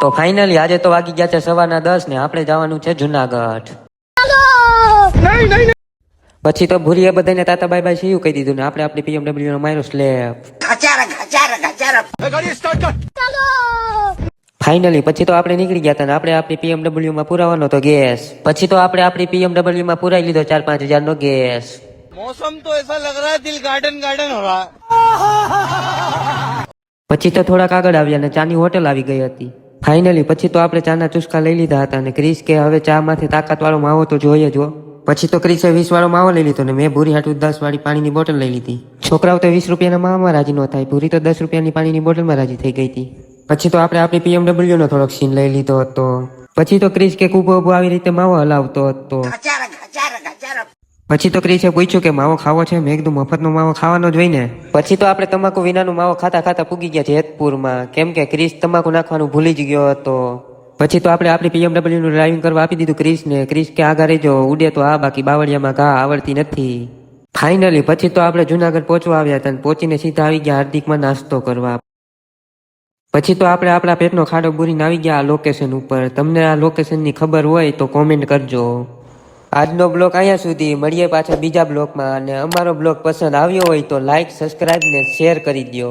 તો ફાઇનલી આજે તો વાગી ગયા છે સવારના 10 ને આપણે જવાનું છે જુનાગઢ. પછી તો ભૂરીએ બધાને તાતા બાય બાય સીયું કહી દીધું ને આપણે આપણી પીએમડબ્લ્યુ નો માર્યો સ્લેપ. ફાઇનલી પછી તો આપણે નીકળી ગયા હતા ને આપણે આપણી પીએમડબ્લ્યુ માં પુરાવાનો તો ગેસ. પછી તો આપણે આપણી પીએમડબ્લ્યુ માં પુરાઈ લીધો 4-5 હજાર નો ગેસ. मौसम तो ऐसा लग रहा है दिल गार्डन गार्डन हो रहा है. પછી તો થોડાક આગળ આવ્યા ને ચાની હોટેલ આવી ગઈ હતી. ફાઇનલી પછી તો આપણે ચાના ચુસ્કા લઈ લીધા હતા ને ક્રિસ કે હવે ચા માંથી તાકાત વાળો માવો તો જોઈએ જો. પછી તો ક્રિસે 20 વાળો માવો લઈ લીધો ને મેં ભૂરી હાટું 10 વાળી પાણીની બોટલ લઈ લીધી. છોકરાઓ તો 20 રૂપિયાના માવામાં રાજી ન થાય, ભૂરી તો 10 રૂપિયાની પાણીની બોટલમાં રાજી થઈ ગઈ હતી. પછી તો આપણે આપણી પીએમડબ્લ્યુ નો થોડોક સીન લઈ લીધો હતો. પછી તો ક્રિસ કે ઉભો ઉભો આવી રીતે માવો હલાવતો હતો. પછી તો ક્રિસે પૂછ્યું કે માવો ખાવો છે? મેં કીધું મફતનો માવો ખાવાનો જ હોય ને. પછી તો આપણે તમાકુ વિનાનું માવો ખાતા ખાતા પૂગી ગયા છે જેતપુરમાં, કેમ કે ક્રિસ તમાકુ નાખવાનું ભૂલી જ ગયો હતો. પછી તો આપણે આપણી પીએમડબ્લ્યુ નું ડ્રાઇવિંગ કરવા આપી દીધું ક્રિસને. ક્રિસ કે આગળ રહેજો, ઉડે તો આ બાકી બાવળિયામાં ઘા આવડતી નથી. ફાઇનલી પછી તો આપણે જુનાગઢ પહોંચવા આવ્યા હતા અને પહોંચીને સીધા આવી ગયા હાર્દિકમાં નાસ્તો કરવા. પછી તો આપણે આપણા પેટનો ખાડો બુરીને આવી ગયા આ લોકેશન ઉપર. તમને આ લોકેશનની ખબર હોય તો કોમેન્ટ કરજો. આજનો બ્લોગ અહીંયા સુધી, મળીએ પાછા બીજા બ્લોગમાં. અને અમારો બ્લોગ પસંદ આવ્યો હોય તો લાઈક, સબસ્ક્રાઇબ ને શેર કરી દો.